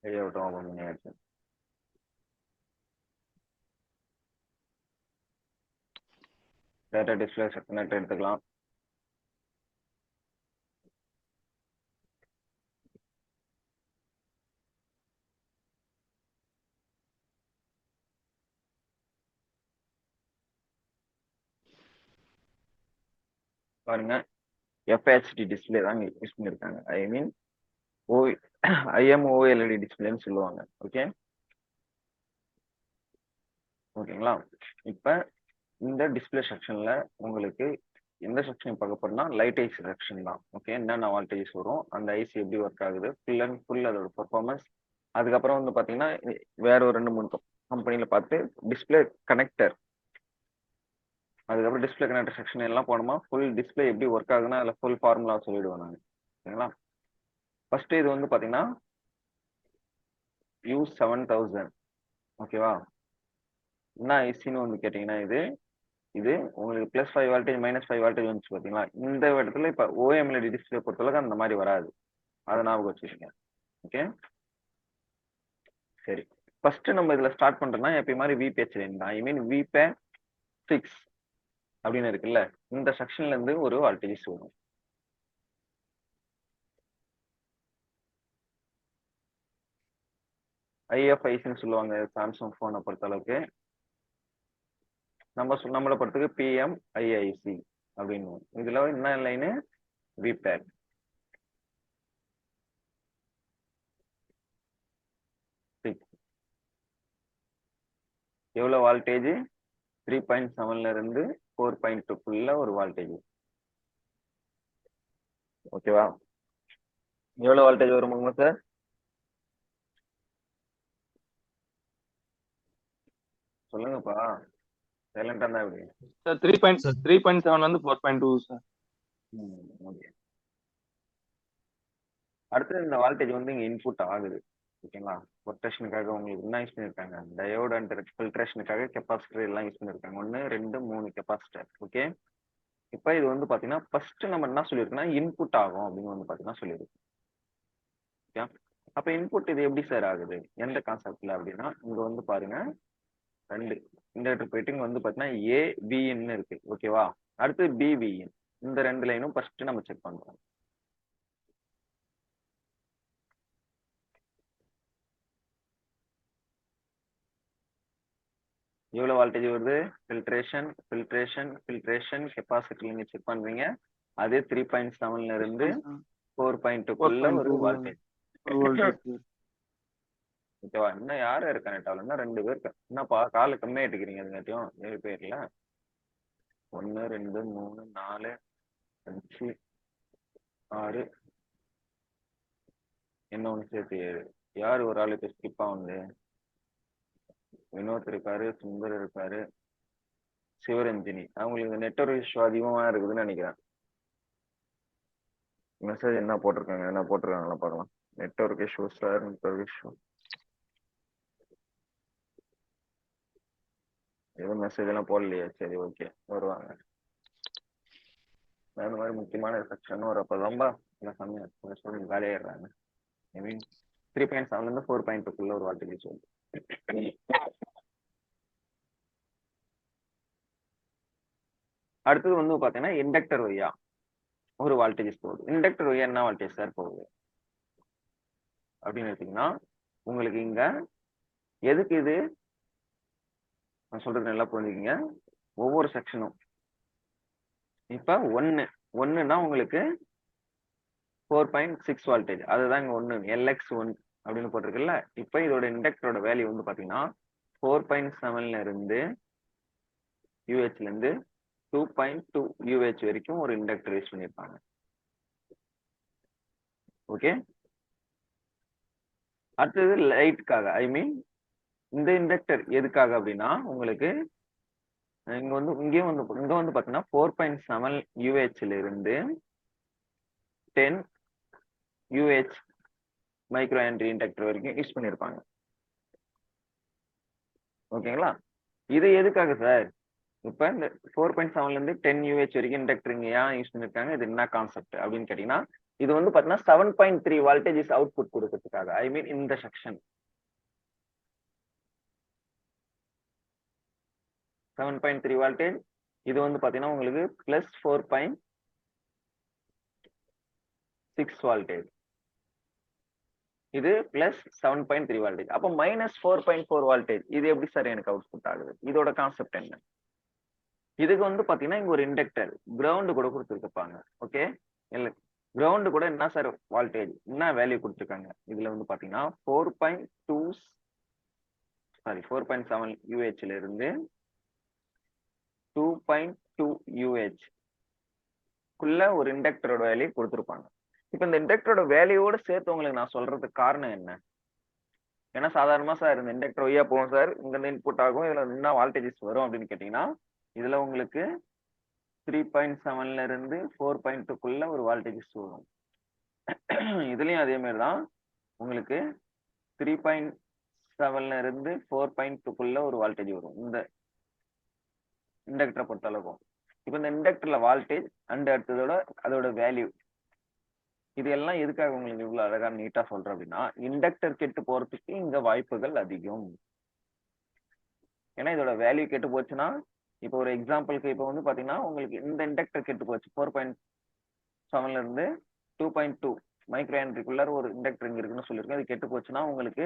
Layout open பண்ணியாச்சு. Data display segment எடுத்துக்கலாம். பாருங்க, எஃப்ஹெச்டி டிஸ்பிளே தான் யூஸ் பண்ணிருக்காங்க. ஐ மீன் ஓ IMOLED டிஸ்பிளேன்னு சொல்லுவாங்க. ஓகேங்களா? இப்ப இந்த டிஸ்பிளே செக்ஷன்ல உங்களுக்கு எந்த செக்ஷன் பார்க்க போறோம்னா லைட் ஐசி செக்ஷன் தான். ஓகே, என்னென்ன வால்டேஜ் வரும், அந்த ஐசி எப்படி ஒர்க் ஆகுது, ஃபுல் அண்ட் ஃபுல் அதோட பெர்ஃபார்மன்ஸ். அதுக்கப்புறம் வந்து பாத்தீங்கன்னா வேற ஒரு 2-3 கம்பெனில பார்த்து டிஸ்பிளே கனெக்டர், அதுக்கப்புறம் டிஸ்பிளே கனெக்டர் செக்ஷன் எல்லாம் போனோமா ஃபுல் டிஸ்பிளே எப்படி ஒர்க் ஆகுதுன்னா அதில் ஃபுல் ஃபார்முலா சொல்லிடுவேன் நான். ஓகேங்களா? ஃபர்ஸ்ட் இது வந்து பாத்தீங்கன்னா U7000. ஓகேவா? என்ன ஐசின்னு வந்து கேட்டீங்கன்னா இது உங்களுக்கு +5 வால்டேஜ் -5 வால்டேஜ் வந்துச்சு பாத்தீங்களா? இந்த இடத்துல இப்ப OLED டிஸ்பிளே பொறுத்தளவுக்கு அந்த மாதிரி வராது. அதை ஞாபகம் வச்சுக்கோங்க. ஓகே, சரி. ஃபர்ஸ்ட் நம்ம இதுல ஸ்டார்ட் பண்றோம்னா எப்பயும் மாதிரி VPH லைன் தான். ஐ மீன் VP6 அப்படின்னு இருக்குல்ல, இந்த செக்ஷன்ல இருந்து ஒரு வால்டேஜ் வரும். IFICன்னு சொல்லுவாங்க சாம்சங் போனை பொறுத்த அளவுக்கு. நம்மளை பொறுத்தவரைக்கும் PMIIC அப்படின்னு. இதுல என்ன லைனு? VPAT. எவ்வளவு வால்டேஜ்? 3.7ல இருந்து 4.2க்குள்ள ஒரு வால்டேஜ். ஓகேவா? எவ்வளவு வால்டேஜ் வருமாங்க சார்? சொல்லுங்கப்பா, சைலண்டா இருந்தா எப்படி சார்? 3.7 வந்து 4.2 சார். ஓகே. அடுத்து இந்த வால்டேஜ் வந்து இங்க இன்புட் ஆகுது. ஓகேங்களா? ரொட்டேஷனுக்காக உங்களுக்கு என்ன யூஸ் பண்ணிருக்காங்க? டயோட் அண்ட் ஃபில்ட்ரேஷனுக்காக கெப்பாசிட்டர் எல்லாம் யூஸ் பண்ணிருக்காங்க. 1 2 3 கெப்பாசிட்டர். ஓகே, இப்ப இது வந்து பாத்தீங்கன்னா ஃபர்ஸ்ட் நம்ம என்ன சொல்லியிருக்கோம்னா இன்புட் ஆகும் அப்படின்னு வந்து பாத்தீங்கன்னா சொல்லியிருக்கு. ஓகே, அப்ப இன்புட் இது எப்படி சார் ஆகுது, எந்த கான்செப்ட்ல அப்படின்னா இங்க வந்து பாருங்க, 2 இண்டக்டர் போயிட்டு இங்க வந்து பாத்தீங்கன்னா AVin இருக்கு. ஓகேவா? அடுத்து BVin. இந்த 2 லைனும் ஃபர்ஸ்ட் நம்ம செக் பண்றோம். எவ்வளவு வால்டேஜ் வருது? ஃபில்ட்ரேஷன் கெப்பாசிட்டி நீங்க செக் பண்றீங்க. அதே 3.7ல இருந்து 4.2க்குள்ள ஒரு வால்டேஜ். ஓகேவா? இன்னும் யாரு இருக்கா நெட்டாவில்? இன்னும் 2 பேர் இருக்கா. என்னப்பா கால கம்மியாயிட்டு இருக்கிறீங்க? அதுங்காட்டியும் 7 பேர்ல 1 2 3 4 5 6 என்ன ஒண்ணு சேர்த்து 7. யாரு ஒரு ஆளு இப்ப ஸ்கிப் ஆகுது? வினோத் இருக்காரு, சுந்தர் இருக்காரு, சிவரஞ்சினி. அவங்களுக்கு நெட்வொர்க் இஷ்யூ அதிகமா இருக்குதுன்னு நினைக்கிறேன். மெசேஜ் என்ன போட்டிருக்காங்களா பார்க்கலாம். Network issue sir, network issue. எதுவும் மெசேஜ் எல்லாம் போடலையா? சரி, ஓகே, வருவாங்க. அந்த மாதிரி முக்கியமான செக்ஷன் வரப்பதான்பா இல்லை கம்மியாக ஸ்டூடெண்ட் காலியாயிடுறாங்க. ஐ மீன் 3.7ல இருந்து 4.2க்குள்ள ஒரு வால்டேஜ் வருது. அடுத்தது வந்து பாத்தீங்கன்னா இண்டக்டர் வழியா ஒரு வால்டேஜ் போகுது. இண்டக்டர் வழியா என்ன வால்டேஜ் சார் போகுது அப்படின்னு எடுத்தீங்கன்னா உங்களுக்கு இங்க எதுக்கு இது நான் சொல்றது நல்லா புரிஞ்சுக்கிங்க. ஒவ்வொரு செக்ஷனும் இப்ப 1னா உங்களுக்கு 4.6 வால்டேஜ், அதுதான் இங்க 1 LX1 அப்படின்னு போட்டிருக்குல்ல. இப்ப இதோட இண்டக்டரோட வேல்யூ வந்து பாத்தீங்கன்னா 4.7ல இருந்து UHல இருந்து 2.2 UH வரைக்கும் ஒரு இண்டக்டர் யூஸ் பண்ணிருப்பாங்க. ஓகே, அடுத்தது லைட்டுக்காக. ஐ மீன் இந்த இண்டக்டர் எதுக்காக அப்படின்னா உங்களுக்கு இங்க வந்து பாத்தீங்கன்னா 4.7 UHல இருந்து 10 UH மைக்ரோ ஹென்றி இண்டக்டர் வரைக்கும் யூஸ் பண்ணிருப்பாங்க. ஓகேங்களா? இது எதுக்காக சார்? இப்ப இந்த 4.7ல இருந்து 10 UH வரைக்கும் இண்டக்டர் இங்க ஏன் யூஸ் பண்ணிருக்காங்க, இது என்ன கான்செப்ட் அப்படின்னு கேட்டீங்கன்னா இது வந்து பாத்தீங்கன்னா 7.3 வால்டேஜ் அவுட்புட் கொடுக்கறதுக்காக, ஐ மீன் இந்த செக்ஷன் 7.3 வால்டேஜ். இது வந்து பாத்தீங்கன்னா உங்களுக்கு பிளஸ் 4.6 வால்டேஜ், இது பிளஸ் 7.3 வால்டேஜ். அப்போ மைனஸ் 4.4 வால்டேஜ் இது எப்படி சார் எனக்கு அவுட்புட் ஆகுது? இதோட கான்செப்ட் என்ன? இதுக்கு வந்து பாத்தீங்கன்னா இங்க ஒரு இண்டக்டர் கிரவுண்ட் கூட கொடுத்துருப்பாங்க. ஓகே, இல்ல கிரவுண்ட் கூட என்ன சார் வால்டேஜ் என்ன வேல்யூ கொடுத்துருக்காங்க? இதுல வந்து பாத்தீங்கன்னா 4.7 UHல இருந்து 2.2 UH குள்ள ஒரு இண்டக்டரோட வேல்யூ கொடுத்துருப்பாங்க. இப்ப இந்த இண்டக்டரோட வேல்யூவோட சேர்த்து உங்களுக்கு நான் சொல்றதுக்கு காரணம் என்ன? ஏன்னா சாதாரணமா சார் இந்த இண்டக்டர் ஒய்யா போகும் சார், இங்க இருந்து இன்புட் ஆகும், இதுல என்ன வால்டேஜஸ் வரும் அப்படின்னு கேட்டீங்கன்னா, இதுல உங்களுக்கு 3.7ல இருந்து 4.2க்குள்ள ஒரு வால்டேஜஸ் வரும். இதுலயும் அதே மாதிரி தான் உங்களுக்கு 3.7ல இருந்து 4.2க்குள்ள ஒரு வால்டேஜ் வரும் இந்த இண்டக்டரை பொறுத்த அளவுக்கும். இப்ப இந்த இண்டக்டர்ல வால்டேஜ் அண்ட் அடுத்ததோட அதோட வேல்யூ இது எல்லாம் எதுக்காக உங்களுக்கு இவ்வளவு அழகா நீட்டா சொல்றேன் அப்படின்னா, இண்டக்டர் கெட்டு போறதுக்கு இங்க வாய்ப்புகள் அதிகம். ஏன்னா இதோட வேல்யூ கெட்டு போச்சுன்னா, இப்போ ஒரு எக்ஸாம்பிளுக்கு இப்போ வந்து பாத்தீங்கன்னா உங்களுக்கு இந்த இண்டக்டர் கெட்டு போச்சு 4.7ல இருந்து 2.2 மைக்ரோ ஹென்ரிக்குள்ள ஒரு இண்டக்டர் இங்க இருக்குன்னு சொல்லியிருக்கேன். இது கெட்டு போச்சுன்னா உங்களுக்கு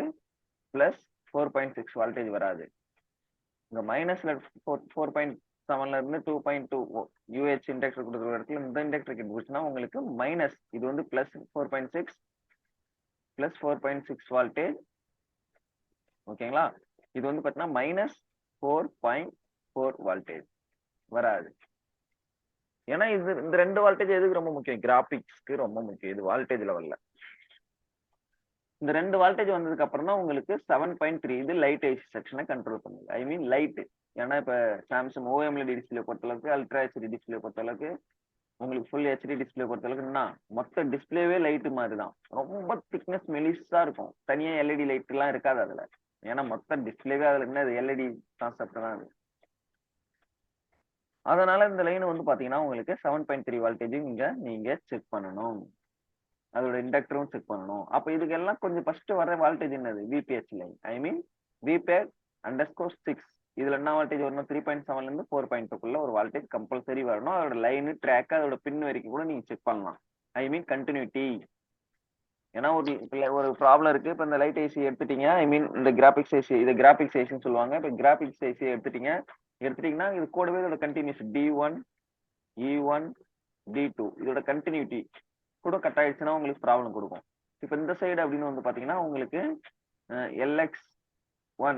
பிளஸ் 4.6 வால்டேஜ் வராது. இந்த மைனஸ்ல 4.7ல இருந்து 2.2 UH இண்டக்டர் கொடுக்குற இடத்துல இந்த இண்டக்டர் கெட்டு போச்சுன்னா உங்களுக்கு மைனஸ், இது வந்து பிளஸ் 4.6 வால்டேஜ். ஓகேங்களா? இது வந்து பாத்தீங்கன்னா மைனஸ் 4.4 வால்டேஜ் வராது. ஏன்னா இது இந்த ரெண்டு வால்டேஜ் எதுக்கு ரொம்ப முக்கியம்? கிராபிக்ஸ்க்கு ரொம்ப முக்கியம். இது வால்டேஜ் லெவல்ல இந்த ரெண்டு வால்டேஜ் வந்ததுக்கு அப்புறம் தான் உங்களுக்கு 7.3 இது லைட் ஏசி செக்ஷனை கண்ட்ரோல் பண்ணுது. ஐ மீன் லைட். ஏன்னா இப்ப சாம்சங் OLED டிஸ்பிளே பொறுத்தளவுக்கு, அல்ட்ரா ஹெச்டி டிஸ்பிளே பொறுத்தளவுக்கு, உங்களுக்கு ஃபுல் ஹெச்டி டிஸ்பிளே பொறுத்தளவுக்கு என்ன மொத்த டிஸ்பிளேவே லைட் மாதிரி தான். ரொம்ப திக்னஸ் மெலிசா இருக்கும். தனியா எல்இடி லைட் எல்லாம் இருக்காது அதுல. ஏன்னா மொத்த டிஸ்பிளேவே அதுல என்ன எல்இடி கான்செப்ட் தான் அது. அதனால இந்த லைன் வந்து பாத்தீங்கன்னா உங்களுக்கு 7.3 வால்டேஜ் இங்க நீங்க செக் பண்ணணும். அதோட இண்டக்டரும் செக் பண்ணணும். அப்ப இதுக்கு எல்லாம் கொஞ்சம் ஃபர்ஸ்ட் வர வால்டேஜ் என்னது? VPH லைன், ஐ மீன் VPH_6. இதுல என்ன வால்டேஜ் வரணும்? 3.7ல இருந்து 4.2க்குள்ள ஒரு வால்டேஜ் கம்பல்சரி வரணும். அதோட லைன் ட்ராக் அதோட பின் வரைக்கும் கூட நீங்க செக் பண்ணலாம். ஐ மீன் கண்டினியூட்டி. ஏன்னா ஒரு ப்ராப்ளம் இருக்கு. இப்ப இந்த லைட் ஏசி எடுத்துட்டீங்க, ஐ மீன் இந்த கிராபிக்ஸ் ஏசி, இது கிராபிக்ஸ் ஏசின்னு சொல்லுவாங்க. இப்ப கிராபிக்ஸ் ஏசி எடுத்துட்டீங்கன்னா இது கூடவே இதோட கண்டினியூஸ் D1 E1 D2 இதோட கண்டினியூட்டி கூட கட் ஆயிடுச்சுன்னா உங்களுக்கு ப்ராப்ளம் கொடுக்கும். இப்ப இந்த சைடு அப்படின்னு வந்து பாத்தீங்கன்னா உங்களுக்கு LX1,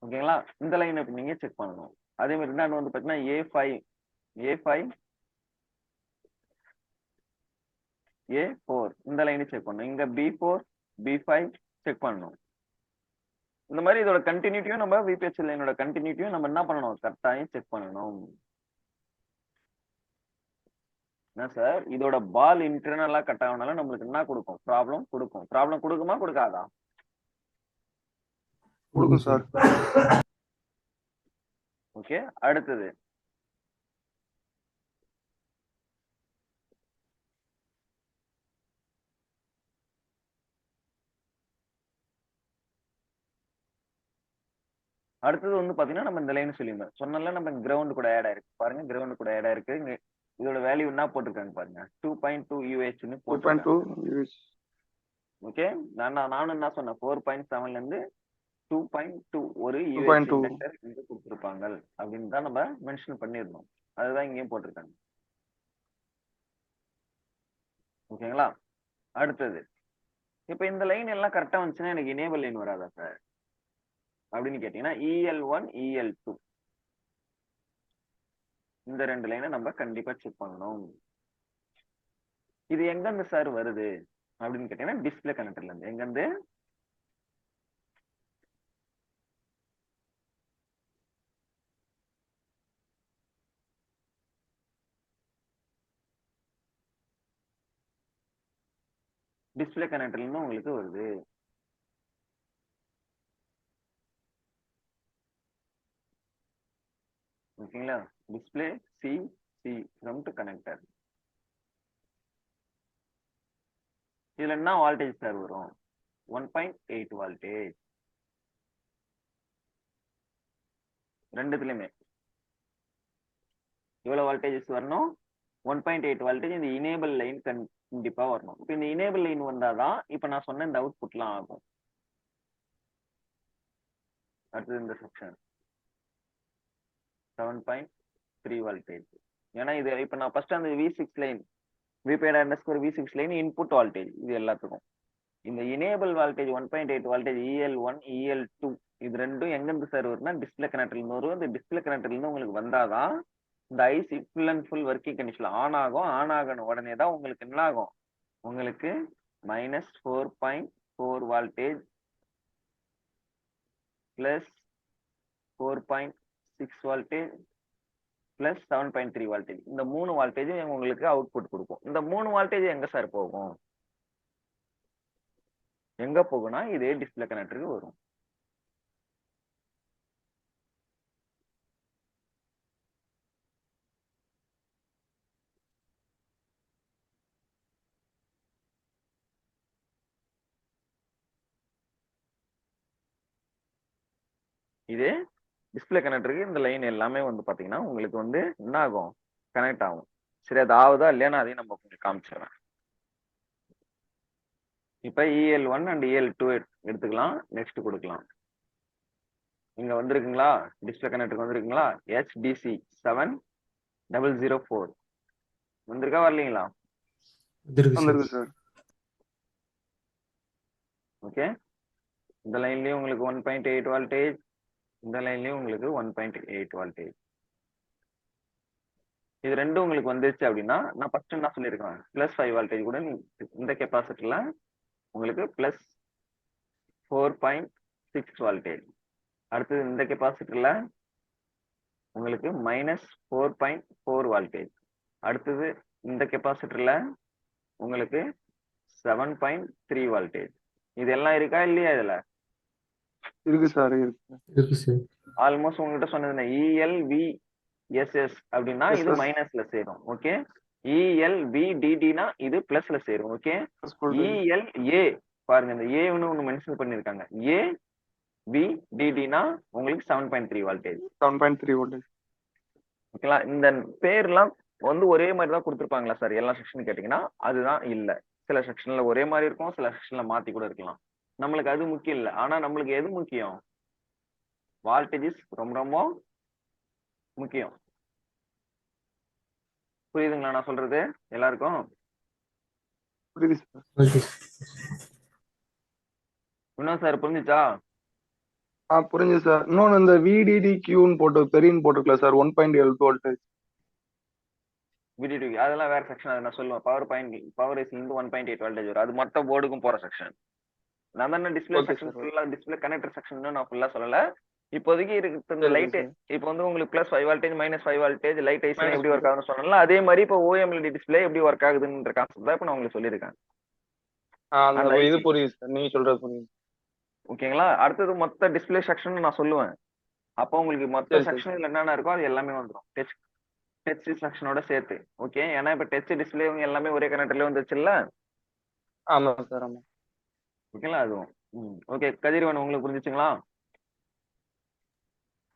ஓகேங்களா? இந்த லைன் நீங்க செக் பண்ணணும். அதே மாதிரி இன்னொன்று வந்து பாத்தீங்கன்னா A5 A4 இந்த லைன் செக் பண்ணணும். இங்க B4 B5 செக் பண்ணணும். இந்த மாதிரி இதோட கண்டினியூட்டியும் நம்ம VPH லைனோட கண்டினியூட்டியும் நம்ம என்ன பண்ணணும்? கரெக்டாயும் செக் பண்ணணும். என்ன சார், இதோட பால் இன்டர்னலா கட் ஆகனால நம்மளுக்கு என்ன கொடுக்கும்? ப்ராப்ளம் கொடுக்கும். ப்ராப்ளம் கொடுக்குமா கொடுக்காதா? கொடுக்கும் சார். ஓகே, அடுத்தது அடுத்தது வந்து பாத்தீங்கன்னா நம்ம இந்த லைன் சொல்லியிருந்தோம். சொன்னால நம்ம கிரவுண்ட் கூட ஆட் ஆயிருக்கு பாருங்க. கிரவுண்ட் கூட ஆட் ஆயிருக்கு. இதோட வேல்யூ என்ன போட்டிருக்காங்க பாருங்க, 2.2 UH போட்டிருக்காங்க. ஓகே, நானும் என்ன சொன்னேன், 4.7ல இருந்து 2.2 ஒரு UH இண்டக்டர் இங்க கொடுத்திருப்பாங்க அப்படின்னு தான் நம்ம மென்ஷன் பண்ணிருந்தோம். அதுதான் இங்கேயும் போட்டிருக்காங்க. ஓகேங்களா? அடுத்தது இப்ப இந்த லைன் எல்லாம் கரெக்டா வந்துச்சுன்னா எனக்கு எனேபிள் லைன் வராதா சார் அப்படின்னு கேட்டீங்கன்னா, EL1 EL2 இந்த ரெண்டு லைனை நம்ம கண்டிப்பா செக் பண்ணணும். இது எங்க இருந்து சார் வருது அப்படின்னு கேட்டீங்கன்னா, டிஸ்பிளே கனெக்டர்ல இருந்து. எங்க இருந்து? டிஸ்பிளே கனெக்டர்ல இருந்து உங்களுக்கு வருது. ஓகேங்களா? Display C from to connector. இதுல என்ன வோல்டேஜ் சார் வரும்? 1.8 வோல்டேஜ் ரெண்டுத்துலயுமே. எவ்வளவு வோல்டேஜஸ் வரணும்? 1.8 வோல்டேஜ் இந்த இனேபிள் லைன் கண்டிப்பா வரணும். இப்போ இந்த இனேபிள் லைன் வந்தாதான் இப்ப நான் சொன்ன இந்த அவுட்புட்லாம் ஆகும். அடுத்தது இந்த செக்ஷன் 7.3 வோல்டேஜ். ஏன்னா இது இப்ப நான் ஃபர்ஸ்ட் அந்த V6 line V5_V6 line input voltage இது எல்லாத்துக்கும். இந்த enable voltage 1.8 voltage EL1 EL2 இது ரெண்டும் எங்க இருந்து சார் வரும்னா டிஸ்பிளே கனெக்டர்ல இருந்து வரும். இந்த டிஸ்பிளே கனெக்டர்ல இருந்து உங்களுக்கு வந்தாதான் இந்த IC full and full working கண்டிஷன்ல ஆன் ஆகும். ஆன் ஆகணும் உடனே தான் உங்களுக்கு என்ன ஆகும்? உங்களுக்கு -4.4 voltage plus 4.6 voltage plus 7.3 voltage இந்த 3 வோல்டேஜ் உங்களுக்கு அவுட்புட் கொடுக்கும். இந்த 3 வோல்டேஜ் எங்க சார் போகும்? எங்க போகும்னா இதே டிஸ்பிளே கனெக்டருக்கு வரும். இதே டிஸ்பிளே கனெக்டருக்கு இந்த லைன் எல்லாமே வந்து பாத்தீங்கன்னா உங்களுக்கு வந்து என்ன ஆகும்? கனெக்ட் ஆகும். சரி, அது ஆகுதா இல்லையானா அதையும் நம்ம கொஞ்சம் காமிச்சிடறேன். இப்ப EL1 அண்ட் EL2 எடுத்துக்கலாம். நெக்ஸ்ட் கொடுக்கலாம். இங்க வந்திருக்குங்களா? டிஸ்பிளே கனெக்டருக்கு வந்திருக்குங்களா? HDC 7004 வந்திருக்கா வரலீங்களா? வந்திருக்கு சார். ஓகே, இந்த லைன்லயும் உங்களுக்கு 1.8 வோல்டேஜ், இந்த லைன்லயும் உங்களுக்கு 1.8 வோல்டேஜ். இது ரெண்டும் உங்களுக்கு வந்துருச்சு அப்படின்னா நான் ஃபர்ஸ்ட் என்ன சொல்லியிருக்கேன்? +5 வோல்டேஜ் கூட இந்த கெப்பாசிட்டர்ல உங்களுக்கு +4.6 வோல்டேஜ். அடுத்தது இந்த கெப்பாசிட்டர்ல உங்களுக்கு -4.4 வோல்டேஜ். அடுத்தது இந்த கெப்பாசிட்டர்ல உங்களுக்கு 7.3 வோல்டேஜ். இதெல்லாம் இருக்கா இல்லையா? இதுல இருக்கு சார், இருக்கு சார். ஆல்மோஸ்ட் உங்ககிட்ட சொன்னது ELVSS அப்படின்னா இது மைனஸ்ல சேரும். ஓகே, ELVDDனா இது பிளஸ்ல சேரும். ஓகே, ELA பாருங்க, இந்த ஏன்னு ஒண்ணு மென்ஷன் பண்ணிருக்காங்க. AVDDனா உங்களுக்கு 7.3 வோல்டேஜ். 7.3 வோல்டேஜ். ஓகேங்களா? இந்த பேர்லாம் வந்து ஒரே மாதிரி தான் கொடுத்துருப்பாங்களா சார் எல்லா செக்ஷன் கேட்டீங்கன்னா அதுதான் இல்ல. சில செக்ஷன்ல ஒரே மாதிரி இருக்கும், சில செக்ஷன்ல மாத்தி கூட இருக்கலாம். நம்மளுக்கு அது முக்கியம் இல்லை. ஆனா நம்மளுக்கு எது முக்கியம்? வோல்டேஜஸ் ரொம்ப ரொம்ப முக்கியம். புரியுதுங்களா நான் சொல்றது எல்லாருக்கும்? புரியுது சார். இன்னும் சார் புரிஞ்சுச்சா? புரிஞ்சு சார். இன்னொன்னு இந்த VDDQன்னு போட்டு பெரியன்னு போட்டுக்கல சார், 1.8 வோல்டேஜ். VDD அதெல்லாம் வேற செக்ஷன். அதை நான் சொல்லுவேன். பவர் ஐசி 1.8 வோல்டேஜ் வரும். அது மொத்த போர்டுக்கும் போற செக்ஷன். நான் தானே டிஸ்பிளே செக்ஷன் ஃபுல்லா டிஸ்பிளே கனெக்டர் செக்ஷன் நான் ஃபுல்லா சொல்லல. இப்போதைக்கு இருக்கு லைட். இப்போ வந்து உங்களுக்கு +5 வோல்டேஜ் -5 வோல்டேஜ் லைட் ஐசி எப்படி ஒர்க் ஆகுதுன்னு சொன்னல, அதே மாதிரி இப்போ OMLD டிஸ்பிளே எப்படி ஒர்க் ஆகுதுன்ற கான்செப்ட் தான் இப்போ நான் உங்களுக்கு சொல்லியிருக்கேன். இது புரியுது சார், நீங்க சொல்றது புரியுது. ஓகேங்களா? அடுத்தது மொத்த டிஸ்பிளே செக்ஷன் நான் சொல்லுவேன். அப்போ உங்களுக்கு மொத்த செக்ஷன் என்னென்ன இருக்கோ அது எல்லாமே வந்துடும். டச் செக்ஷனோட சேர்த்து. ஓகே, ஏன்னா இப்போ டச் டிஸ்பிளே எல்லாமே ஒரே கனெக்டர்ல வந்துருச்சுல்ல? ஆமா சார், ஆமா. ஓகேங்களா? அதுவும் ஓகே. கதிரவன் உங்களுக்கு புரிஞ்சுச்சுங்களா?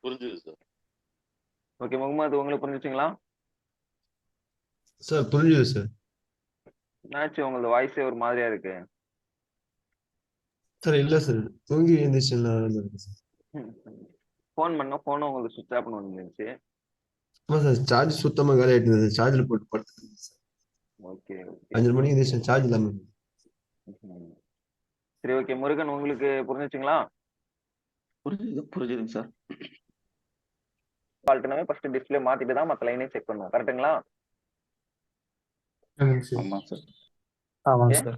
புரிஞ்சுது சார். ஓகே, முகமது உங்களுக்கு புரிஞ்சுச்சுங்களா? சார் புரிஞ்சுது சார். என்னாச்சு உங்களுக்கு வாய்ஸே ஒரு மாதிரியா இருக்கு? சார் இல்ல சார், தூங்கி எழுந்திரிச்சுன்னா சார். ஃபோன் பண்ண ஃபோனும் உங்களுக்கு சுவிட்ச் ஆஃப்னு வந்துருந்துச்சு. ஆமா சார், சார்ஜ் சுத்தமா காலி ஆயிட்டு இருந்தது. சார்ஜில் போட்டு படுத்துருந்தேன் சார். ஓகே, 5 மணிக்கு எழுந்திரிச்சேன், சார்ஜ் இல்லாம. சரி, ஓகே. முருகன் உங்களுக்கு புரிஞ்சுச்சுங்களா? புரிஞ்சுதுங்க சார். ஃபால்ட்னாவே ஃபர்ஸ்ட் டிஸ்பிளே மாத்திட்டு தான் மத்த லைனே செக் பண்ணுவோம். கரெக்ட்டுங்களா? ஆமா சார். ஆமாங்க சார்.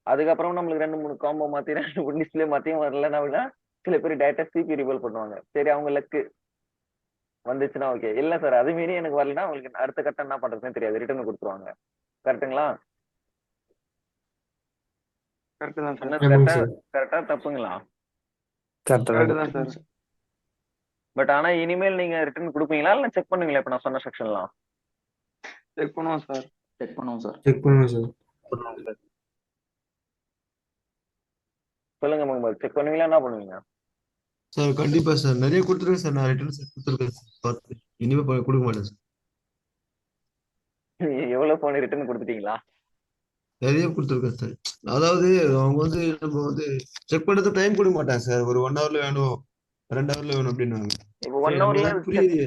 அதுக்கப்புறம் நம்மளுக்கு 2-3 காம்போ மாத்தி 2 டிஸ்பிளே மாத்தியும் வரலன்னா சில பேர் டேட்டா CPU ரிவல் பண்ணுவாங்க. சரி, அவங்க லக்கு வந்துச்சுன்னா ஓகே. இல்ல சார் அது மீறி எனக்கு வரலன்னா அவங்களுக்கு அடுத்த கட்டம் என்ன பண்றதுன்னு தெரியாது, ரிட்டர்ன் கொடுத்துருவாங்க. கரெக்ட்டுங்களா? கரெக்டா தப்புங்களா? பட் ஆனா இனிமேல் நீங்க ரிட்டர்ன் கொடுப்பீங்களா இல்ல செக் பண்ணுவீங்களா? இப்ப நான் சொன்ன செக்ஷன்லாம் செக் பண்ணுவோம் சார். செக் பண்ணுவோம் சார். செக் பண்ணுங்க சார். சொல்லுங்க முகமது, செக் பண்ணுவீங்களா, என்ன பண்ணுவீங்க? சார் கண்டிப்பா சார் நிறைய கொடுத்துருக்கேன் சார். நான் ரிட்டர்ன் சார் கொடுத்துருக்கேன் சார். பார்த்து இனிமே கொடுக்க மாட்டேன் சார். எவ்வளவு போன் ரிட்டர்ன் கொடுத்துட்டீங்களா? நிறைய கொடுத்துருக்கேன் சார். அதாவது அவங்க வந்து நம்ம வந்து செக் பண்றது டைம் கொடுக்க மாட்டாங்க சார். ஒரு 1 ஹவர்ல வேணும், 2 ஹவர்ல வேணும் அப்படின்னுவாங்க. இப்போ சரி 1 நமக்கு ஹவர்ல வந்து புரியுது.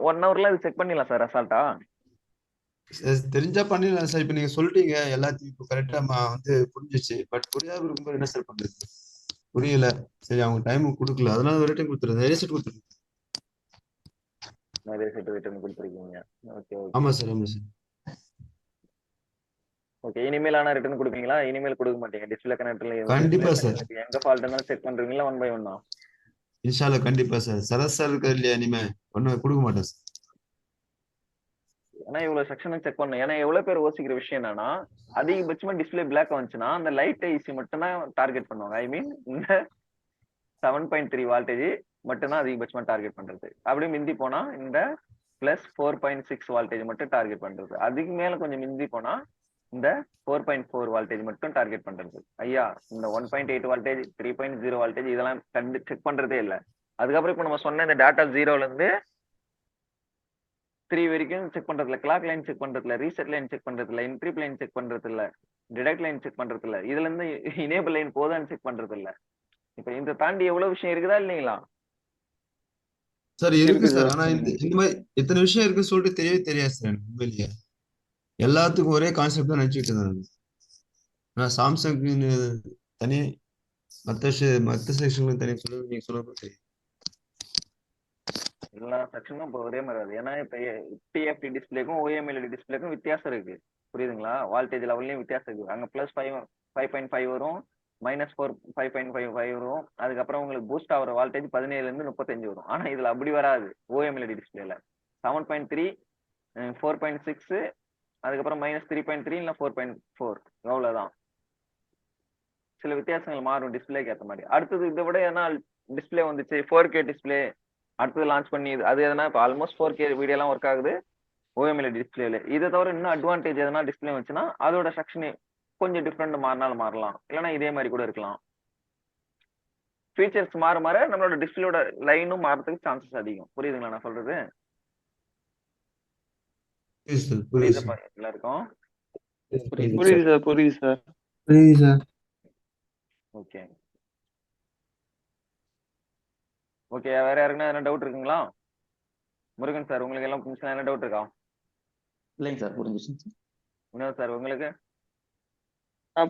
ஒன் ஹவர்ல அது செக் பண்ணிடலாம் சார் அசால்ட்டா. தெரிஞ்சா பண்ணிடலாம் சார். இப்ப நீங்க சொல்லிட்டீங்க எல்லாத்தையும் இப்போ கரெக்டா வந்து புரிஞ்சிச்சு. பட் புரியாம இருக்கும்போது என்ன சார் பண்றது? புரியல. சரி அவங்க டைம் கொடுக்கல, அதனால ஒரு டைம் கொடுத்துருங்க. நிறைய செட் கொடுத்துருங்க. நிறைய செட் ரிட்டர்ன் கொடுத்துருக்கீங்க. ஓகே ஆமா ஓகே சார், ஆமா சார். ஓகே. இனிமேல் ஆனா ரிட்டர்ன் கொடுப்பீங்களா? இனிமேல் கொடுக்க மாட்டீங்க. டிஸ்பிளே கனெக்டர்ல கண்டிப்பா சார். எங்க ஃபால்ட் இருந்தாலும் செக் பண்றீங்களா 1 by 1? இன்ஷால்லா கண்டிப்பா சார். சரஸ் சார் இருக்காரு இல்லையா, இனிமே ஒன்னும் கொடுக்க மாட்டேன் சார். ஏன்னா இவ்வளவு செக்ஷனும் செக் பண்ணணும். ஏன்னா எவ்வளவு பேர் யோசிக்கிற விஷயம் என்னன்னா, அதிகபட்சமா டிஸ்பிளே பிளாக் வந்துச்சுன்னா அந்த லைட் ஐசி மட்டும் தான் டார்கெட் பண்ணுவாங்க. ஐ மீன் இந்த 7.3 வால்டேஜ் மட்டும்தான் அதிகபட்சமா டார்கெட் பண்றது. அப்படியே மிந்தி போனா இந்த +4.6 வால்டேஜ் மட்டும் டார்கெட் பண்றது. அதுக்கு மேல கொஞ்சம் மிந்தி போனா இந்த 4.4 வால்டேஜ் மட்டும் டார்கெட் பண்றது. ஐயா இந்த 1.8 வால்டேஜ், 3.0 வால்டேஜ் இதெல்லாம் செக் பண்றதே இல்லை. அதுக்கப்புறம் இப்ப நம்ம சொன்ன இந்த டேட்டா 0ல இருந்து 3 வரைக்கும் செக் பண்றதுல, கிளாக் லைன் செக் பண்றதுல, ரீசெட் லைன் செக் பண்றதுல, இன்ட்ரிப் லைன் செக் பண்றதுல, டிடெக்ட் லைன் செக் பண்றதுல, இதுல இருந்து இனேபிள் லைன் போதான்னு செக் பண்றது இல்ல. இப்ப இந்த தாண்டி எவ்வளவு விஷயம் இருக்குதா இல்லைங்களா? சார் இருக்கு இருக்கு சார். சார். ஆனா இந்த மாதிரி இத்தனை விஷயம் இருக்குன்னு சொல்லிட்டு தெரியவே தெரியாது சார் எனக்கு உண்மையிலேயே. எல்லாத்துக்கும் ஒரே கான்செப்ட் தான் நினைச்சிட்டு இருந்தேன். நான் சாம்சங் தனி, மற்ற செக்ஷன்ல தனி சொல்லுங்க, நீங்க சொல்லுங்க சரி. எல்லா செக்ஷனும் இப்போ ஒரே மாதிரி வருது. ஏன்னா இப்ப டிஎஃப்டி டிஸ்பிளேக்கும் ஓஎம்எல்இடி டிஸ்பிளேக்கும் வித்தியாசம் இருக்கு. புரியுதுங்களா? வால்டேஜ் லெவல்லையும் வித்தியாசம் இருக்கு. அங்க +5.5 வரும், -4 5.55 வரும். அதுக்கப்புறம் உங்களுக்கு பூஸ்ட் ஆகிற வால்டேஜ் 17ல இருந்து 35 வரும். ஆனா இதுல அப்படி வராது. ஓஎம்எல்இடி டிஸ்பிளேல 7.3, 4.6, அதுக்கப்புறம் -3.3 இல்ல 4.4 அவ்வளவுதான். சில வித்தியாசங்கள் மாறும் டிஸ்பிளேக்கு ஏற்ற மாதிரி. அடுத்தது இதை விட ஏன்னா டிஸ்பிளே வந்துச்சு 4K டிஸ்பிளே அடுத்தது லான்ச் பண்ணி அது எதனா இப்போ ஆல்மோஸ்ட் 4K வீடியோ எல்லாம் ஒர்க் ஆகுது ஓஎம்எல்இடி டிஸ்பிளேல. இதை தவிர இன்னும் அட்வான்டேஜ் எதனா டிஸ்பிளே வந்துச்சுன்னா அதோட செக்ஷன் கொஞ்சம் டிஃப்ரெண்ட் மாறினாலும் மாறலாம், இல்லைன்னா இதே மாதிரி கூட இருக்கலாம். ஃபீச்சர்ஸ் மாற மாற நம்மளோட டிஸ்பிளேயோட லைனும் மாறதுக்கு சான்சஸ் அதிகம். புரியுதுங்களா நான் சொல்றது? புரியுது சார், புரியுது புரியுதுப்பா சார். எல்லாருக்கும்? புரியுது சார், புரியுது சார். புரியுது சார். Okay okay. வேற யாருக்குன்னா என்ன டவுட் இருக்குங்களா? முருகன் சார் உங்களுக்கு எல்லாம் புரிஞ்சுச்சுன்னா என்ன டவுட் இருக்கா? இல்லைங்க சார், புரிஞ்சுச்சுங்க சார். வினோத் சார் உங்களுக்கு?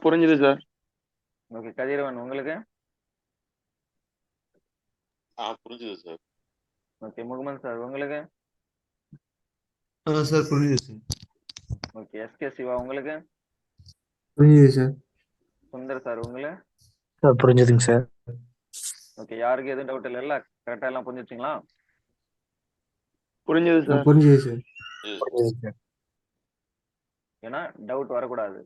புரிஞ்சுது சார். ஓகே. கதிரவன் உங்களுக்கு? புரிஞ்சுது சார். ஓகே. முகமது சார் உங்களுக்கு? சார் புரியுது சார். ஓகே. எஸ்கே சிவா உங்களுக்கு? புரியுது சார். சுந்தர் சார் உங்களுக்கு? சார் புரிஞ்சுதுங்க சார். ஓகே. யாருக்கு எதுவும் டவுட் இல்லைல்ல? கரெக்டா எல்லாம் புரிஞ்சுச்சுங்களா? புரிஞ்சுது சார். புரிஞ்சுது சார். புரிஞ்சுதுங்க சார். ஏன்னா டவுட் வரக்கூடாது.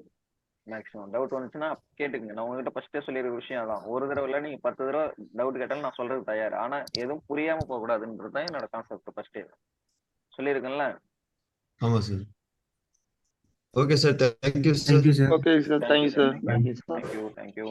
மேக்ஸிமம் டவுட் வந்துச்சுன்னா கேட்டுக்குங்க. நான் உங்ககிட்ட ஃபர்ஸ்டே சொல்லியிருக்க விஷயம் அதான். ஒரு தடவை இல்லை, நீங்க 10 தடவை டவுட் கேட்டாலும் நான் சொல்றது தயார். ஆனா எதுவும் புரியாம போக கூடாதுன்றது தான் என்னோட கான்செப்ட். ஃபர்ஸ்டே சொல்லியிருக்கேன்ல. ஆமா sir. Okay sir, thank you sir. Okay sir, thank you sir. Thank you sir. Thank you.